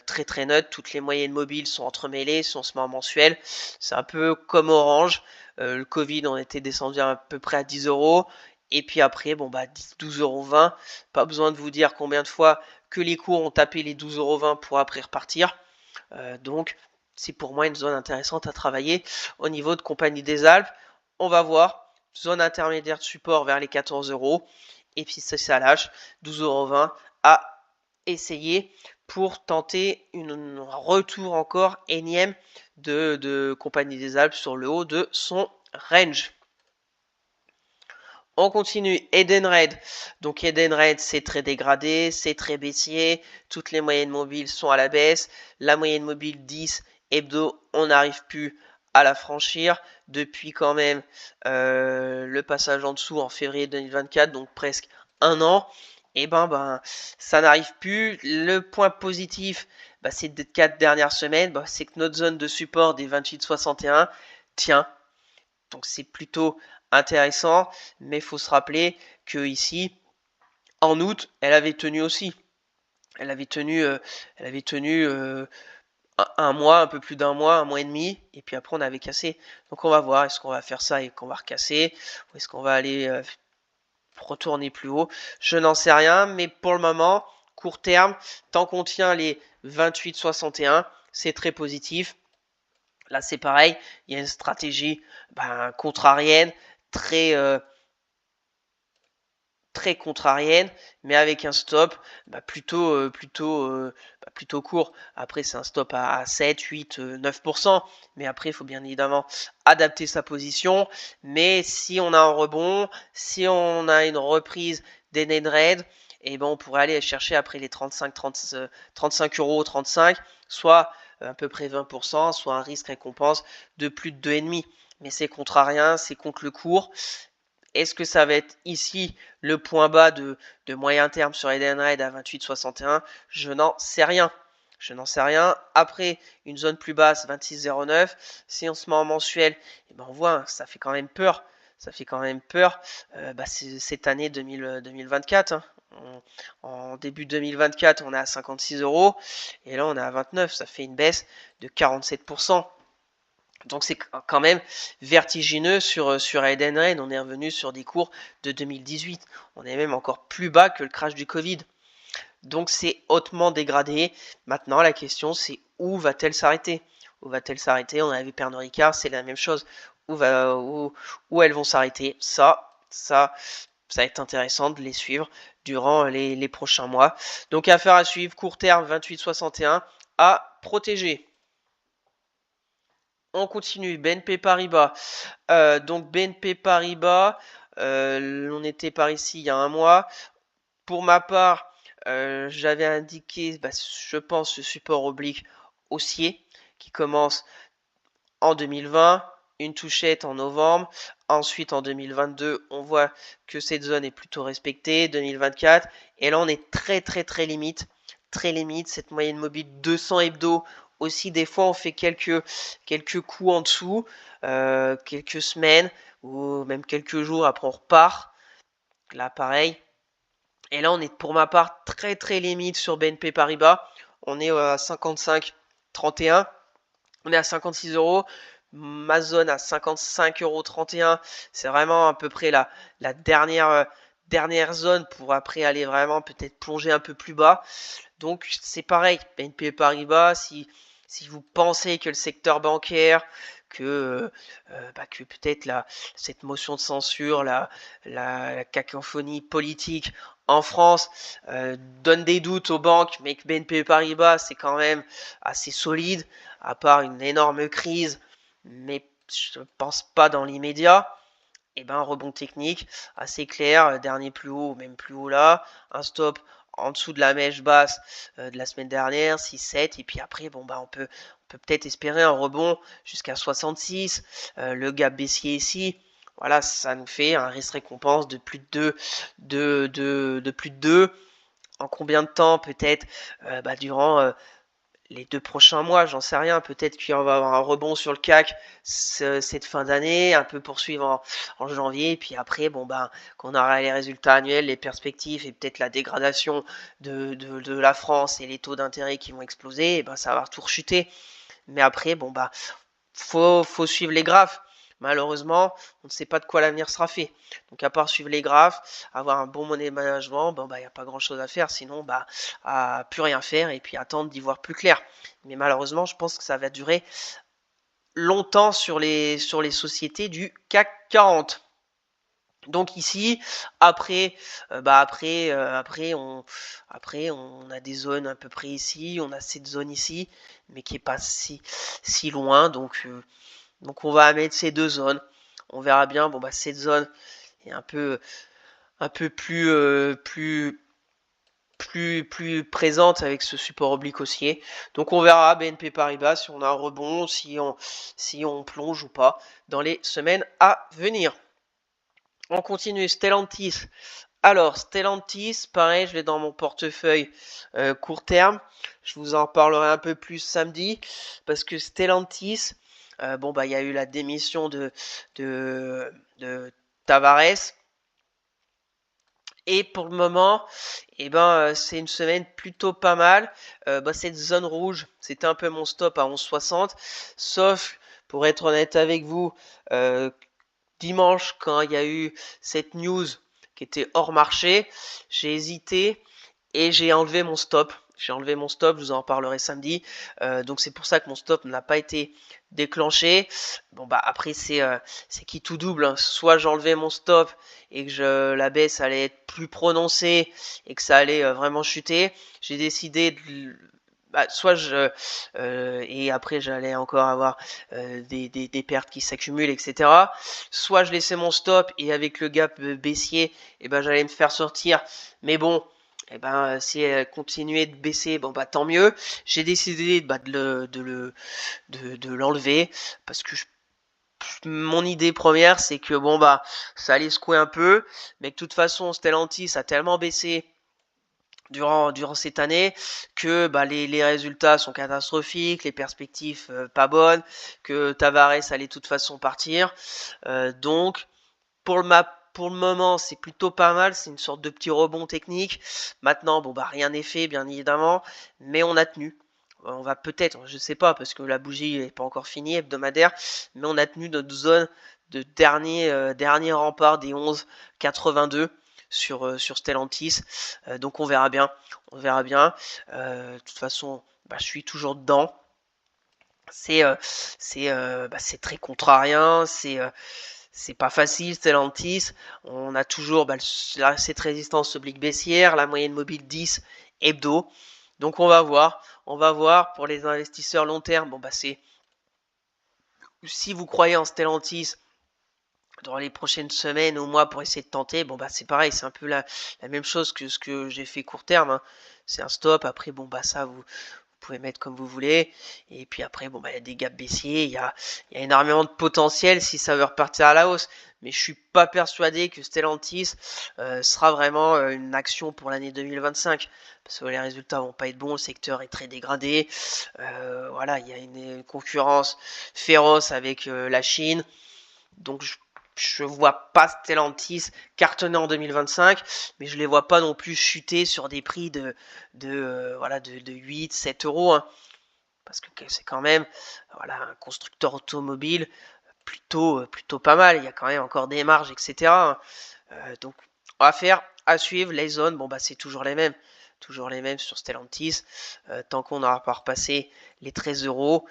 très très neutre. Toutes les moyennes mobiles sont entremêlées. Si on se met en mensuel, c'est un peu comme Orange. Le Covid, on était descendu à peu près à 10 €. Et puis après, 12,20 €. Pas besoin de vous dire combien de fois que les cours ont tapé les 12,20 € pour après repartir. Donc, c'est pour moi une zone intéressante à travailler au niveau de Compagnie des Alpes. On va voir. Zone intermédiaire de support vers les 14 €. Et puis ça lâche. 12,20 € à essayer pour tenter un retour encore énième de Compagnie des Alpes sur le haut de son range. On continue, Edenred. Donc Edenred, c'est très dégradé, c'est très baissier. Toutes les moyennes mobiles sont à la baisse. La moyenne mobile 10 hebdo, on n'arrive plus à la franchir depuis quand même le passage en dessous en février 2024, donc presque un an. Et ben ça n'arrive plus. Le point positif, ces 4 dernières semaines, c'est que notre zone de support des 28,61 tient. Donc c'est plutôt intéressant, mais il faut se rappeler que ici, en août, elle avait tenu aussi. Elle avait tenu un mois, un peu plus d'un mois, un mois et demi, et puis après on avait cassé. Donc on va voir, est-ce qu'on va faire ça et qu'on va recasser, ou est-ce qu'on va aller retourner plus haut. Je n'en sais rien, mais pour le moment, court terme, tant qu'on tient les 28,61, c'est très positif. Là c'est pareil, il y a une stratégie contrarienne, très très contrarienne, mais avec un stop plutôt court. Après, c'est un stop à 7, 8, 9%. Mais après, il faut bien évidemment adapter sa position. Mais si on a un rebond, si on a une reprise des Nedred, et on pourrait aller chercher après les 35 euros, 35, soit à peu près 20%, soit un risque récompense de plus de 2,5. Mais c'est contrarien, c'est contre le court. Est-ce que ça va être ici le point bas de moyen terme sur Edenred à 28,61? Je n'en sais rien. Je n'en sais rien. Après, une zone plus basse, 26,09. Si on se met en mensuel, on voit, ça fait quand même peur. Ça fait quand même peur. Cette année 2024. En début 2024, on est à 56 euros. Et là, on est à 29. Ça fait une baisse de 47%. Donc c'est quand même vertigineux sur Edenred. On est revenu sur des cours de 2018. On est même encore plus bas que le crash du Covid. Donc c'est hautement dégradé. Maintenant la question c'est où va-t-elle s'arrêter? Où va-t-elle s'arrêter? On a vu Pernod Ricard, c'est la même chose. Où elles vont s'arrêter? Ça va être intéressant de les suivre durant les prochains mois. Donc affaire à suivre, court terme 28,61 à protéger. On continue, BNP Paribas. Donc BNP Paribas, on était par ici il y a un mois. Pour ma part, j'avais indiqué, je pense, ce support oblique haussier qui commence en 2020, une touchette en novembre. Ensuite, en 2022, on voit que cette zone est plutôt respectée. 2024, et là, on est très très très limite. Très limite, cette moyenne mobile 200 hebdo. Aussi, des fois, on fait quelques coups en dessous, quelques semaines ou même quelques jours. Après, on repart. Là, pareil. Et là, on est pour ma part très très limite sur BNP Paribas. On est à 55,31. On est à 56 euros. Ma zone à 55,31 €. C'est vraiment à peu près la dernière zone pour après aller vraiment peut-être plonger un peu plus bas. Donc c'est pareil, BNP Paribas, si vous pensez que le secteur bancaire, que peut-être cette motion de censure, la cacophonie politique en France donne des doutes aux banques, mais que BNP Paribas c'est quand même assez solide, à part une énorme crise, mais je ne pense pas dans l'immédiat. Et un rebond technique assez clair, dernier plus haut, même plus haut là, un stop en dessous de la mèche basse de la semaine dernière, 6-7, et puis après, on peut peut-être espérer un rebond jusqu'à 66, le gap baissier ici, voilà, ça nous fait un risque récompense de plus de 2, de plus de 2, en combien de temps peut-être durant les 2 prochains mois, j'en sais rien. Peut-être qu'il va y avoir un rebond sur le CAC cette fin d'année, un peu poursuivre en janvier. Et puis après, quand on aura les résultats annuels, les perspectives et peut-être la dégradation de la France et les taux d'intérêt qui vont exploser, et ça va tout rechuter. Mais après, faut suivre les graphes. Malheureusement, on ne sait pas de quoi l'avenir sera fait. Donc à part suivre les graphes, avoir un bon money management, il n'y a pas grand chose à faire, sinon à plus rien faire et puis attendre d'y voir plus clair. Mais malheureusement, je pense que ça va durer longtemps sur les sociétés du CAC 40. Donc ici, après, on a des zones à peu près ici, on a cette zone ici, mais qui est pas si loin. Donc on va mettre ces deux zones. On verra bien. Cette zone est un peu plus plus présente avec ce support oblique haussier. Donc on verra BNP Paribas si on a un rebond, si on plonge ou pas dans les semaines à venir. On continue, Stellantis. Alors, Stellantis, pareil, je l'ai dans mon portefeuille court terme. Je vous en parlerai un peu plus samedi. Parce que Stellantis, il y a eu la démission de Tavares. Et pour le moment, c'est une semaine plutôt pas mal. Cette zone rouge, c'était un peu mon stop à 11,60. Sauf, pour être honnête avec vous, dimanche, quand il y a eu cette news qui était hors marché, j'ai hésité et j'ai enlevé mon stop. Je vous en parlerai samedi. Donc c'est pour ça que mon stop n'a pas été déclenché. Après c'est qui tout double, hein. Soit j'enlevais mon stop et que la baisse allait être plus prononcée et que ça allait vraiment chuter. J'ai décidé de et après j'allais encore avoir des pertes qui s'accumulent, etc. Soit je laissais mon stop et avec le gap baissier, j'allais me faire sortir. Mais bon, si elle continuait de baisser, tant mieux. J'ai décidé de l'enlever parce que mon idée première, c'est que ça allait secouer un peu, mais que de toute façon Stellantis a tellement baissé durant cette année que les résultats sont catastrophiques, les perspectives pas bonnes, que Tavares allait de toute façon partir. Donc pour le moment, c'est plutôt pas mal, c'est une sorte de petit rebond technique. Maintenant, rien n'est fait, bien évidemment, mais on a tenu. On va peut-être, je sais pas, parce que la bougie n'est pas encore finie, hebdomadaire, mais on a tenu notre zone de dernier rempart des 11,82 sur Stellantis. Donc on verra bien. De toute façon, je suis toujours dedans. C'est très contrariant, c'est pas facile, Stellantis. On a toujours cette résistance oblique baissière, la moyenne mobile 10 hebdo. Donc on va voir. Pour les investisseurs long terme. C'est si vous croyez en Stellantis dans les prochaines semaines ou mois pour essayer de tenter, c'est pareil, c'est un peu la même chose que ce que j'ai fait court terme, hein. C'est un stop. Après, ça vous pouvez mettre comme vous voulez. Et puis après, il y a des gaps baissiers, il y a énormément de potentiel si ça veut repartir à la hausse. Mais je suis pas persuadé que Stellantis sera vraiment une action pour l'année 2025. Parce que les résultats vont pas être bons, le secteur est très dégradé. Il y a une concurrence féroce avec la Chine. Donc je vois pas Stellantis cartonner en 2025, mais je les vois pas non plus chuter sur des prix de 8, 7 euros, hein, parce que c'est quand même un constructeur automobile plutôt pas mal. Il y a quand même encore des marges, etc. Donc on va faire à suivre les zones. C'est toujours les mêmes sur Stellantis. Tant qu'on n'aura pas repassé les 13 euros,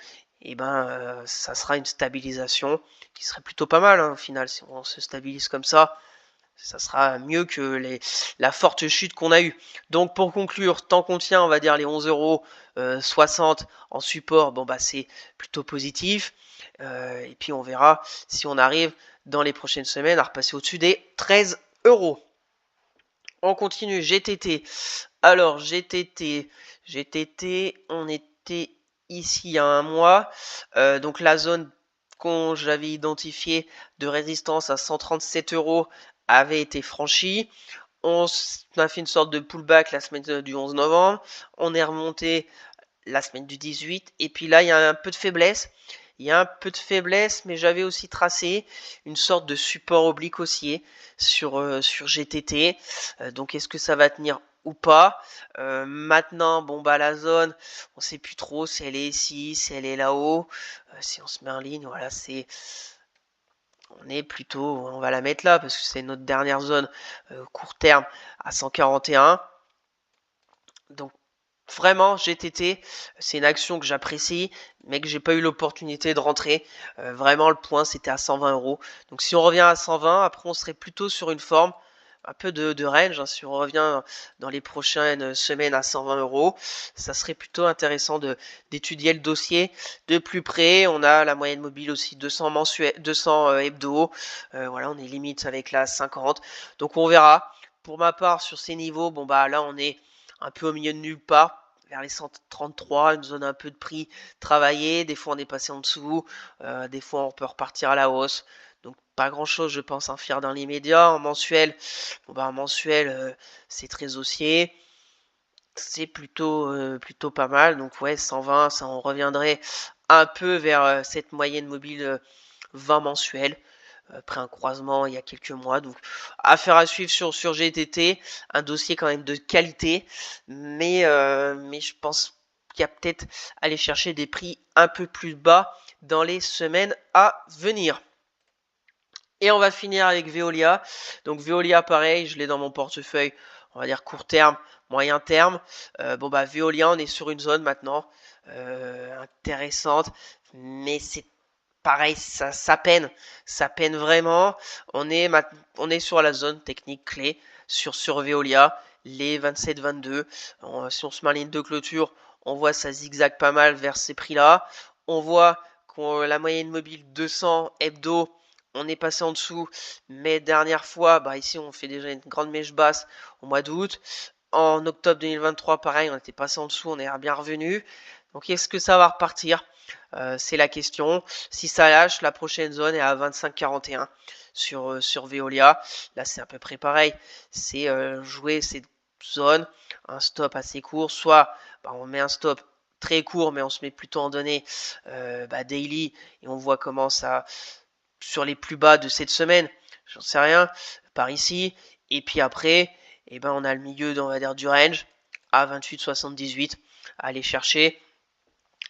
ça sera une stabilisation qui serait plutôt pas mal, hein, au final. Si on se stabilise comme ça sera mieux que la forte chute qu'on a eue. Donc pour conclure, tant qu'on tient, on va dire les 11,60 € en support, c'est plutôt positif. Et puis on verra si on arrive dans les prochaines semaines à repasser au-dessus des 13 €. On continue, GTT. Alors GTT, on était ici il y a un mois. Donc la zone qu'on j'avais identifiée de résistance à 137 € avait été franchie. On a fait une sorte de pullback la semaine du 11 novembre. On est remonté la semaine du 18. Et puis là, il y a un peu de faiblesse. Mais j'avais aussi tracé une sorte de support oblique haussier sur GTT. Donc est-ce que ça va tenir ou pas? Maintenant, la zone, on sait plus trop si elle est ici, si elle est là-haut. Si on se met en ligne, voilà, on va la mettre là parce que c'est notre dernière zone court terme à 141. Donc vraiment, GTT, c'est une action que j'apprécie, mais que j'ai pas eu l'opportunité de rentrer. Vraiment, le point, c'était à 120 €. Donc si on revient à 120, après, on serait plutôt sur une forme un peu de range, hein. Si on revient dans les prochaines semaines à 120 €, ça serait plutôt intéressant d'étudier le dossier de plus près. On a la moyenne mobile aussi 200 hebdo. On est limite avec la 50. Donc on verra. Pour ma part, sur ces niveaux, là on est un peu au milieu de nulle part, vers les 133, une zone un peu de prix travaillée. Des fois on est passé en dessous, des fois on peut repartir à la hausse. Donc pas grand chose je pense à faire dans l'immédiat. En mensuel, en mensuel c'est très haussier. C'est plutôt pas mal. Donc ouais, 120, ça on reviendrait un peu vers cette moyenne mobile 20 mensuelle. Après un croisement il y a quelques mois. Donc affaire à suivre sur GTT. Un dossier quand même de qualité. Mais je pense qu'il y a peut-être aller chercher des prix un peu plus bas dans les semaines à venir. Et on va finir avec Veolia. Donc Veolia, pareil, je l'ai dans mon portefeuille, on va dire court terme, moyen terme. Veolia, on est sur une zone maintenant intéressante, mais c'est pareil, ça peine vraiment. On est sur la zone technique clé sur Veolia, les 27-22. Si on se met en ligne de clôture, on voit ça zigzag pas mal vers ces prix-là. On voit que la moyenne mobile 200 hebdo, on est passé en dessous, mais dernière fois, ici on fait déjà une grande mèche basse au mois d'août. En octobre 2023, pareil, on était passé en dessous, on est bien revenu. Donc est-ce que ça va repartir? C'est la question. Si ça lâche, la prochaine zone est à 25,41 sur Veolia. Là, c'est à peu près pareil. C'est jouer cette zone, un stop assez court. Soit on met un stop très court, mais on se met plutôt en données daily et on voit comment ça sur les plus bas de cette semaine. J'en sais rien. Par ici. Et puis après, on a le milieu, on va dire, du range à 28,78 à aller chercher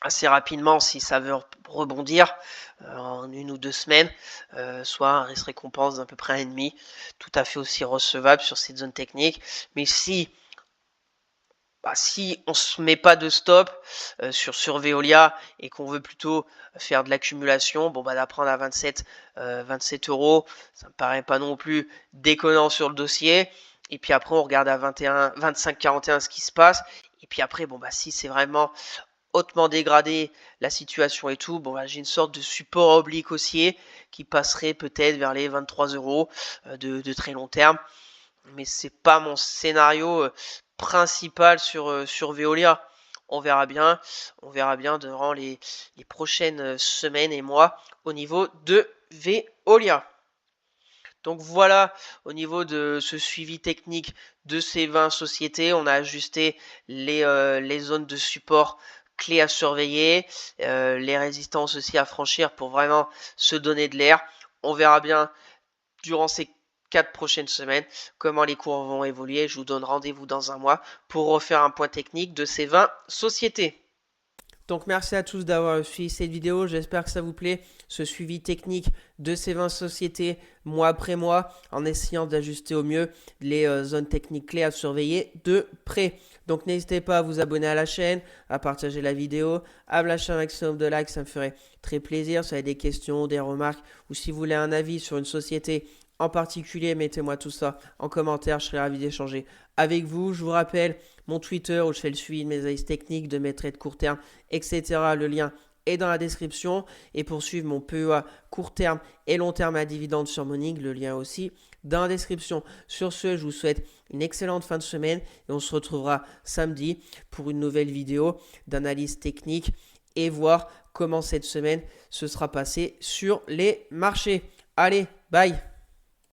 assez rapidement si ça veut rebondir en 1 ou 2 semaines, soit un risque récompense d'à peu près 1,5, tout à fait aussi recevable sur cette zone technique. Mais si on se met pas de stop sur Veolia et qu'on veut plutôt faire de l'accumulation, d'apprendre à 27 euros, ça me paraît pas non plus déconnant sur le dossier. Et puis après on regarde à 25,41 ce qui se passe. Et puis après si c'est vraiment hautement dégradé la situation et tout, j'ai une sorte de support oblique haussier qui passerait peut-être vers les 23 euros de très long terme, mais c'est pas mon scénario principal sur Veolia. On verra bien durant les prochaines semaines et mois au niveau de Veolia. Donc voilà, au niveau de ce suivi technique de ces 20 sociétés, on a ajusté les zones de support clés à surveiller, les résistances aussi à franchir pour vraiment se donner de l'air. On verra bien durant ces 4 prochaines semaines comment les cours vont évoluer. Je vous donne rendez-vous dans un mois pour refaire un point technique de ces 20 sociétés. Donc merci à tous d'avoir suivi cette vidéo, j'espère que ça vous plaît, ce suivi technique de ces 20 sociétés mois après mois, en essayant d'ajuster au mieux les zones techniques clés à surveiller de près. Donc n'hésitez pas à vous abonner à la chaîne, à partager la vidéo, à me lâcher un maximum de likes, ça me ferait très plaisir. Si vous avez des questions, des remarques, ou si vous voulez un avis sur une société en particulier, mettez-moi tout ça en commentaire, je serai ravi d'échanger avec vous. Je vous rappelle mon Twitter où je fais le suivi de mes analyses techniques, de mes trades court terme, etc. Le lien est dans la description. Et pour suivre mon PEA court terme et long terme à dividende sur Monig, le lien aussi dans la description. Sur ce, je vous souhaite une excellente fin de semaine et on se retrouvera samedi pour une nouvelle vidéo d'analyse technique et voir comment cette semaine se sera passée sur les marchés. Allez, bye!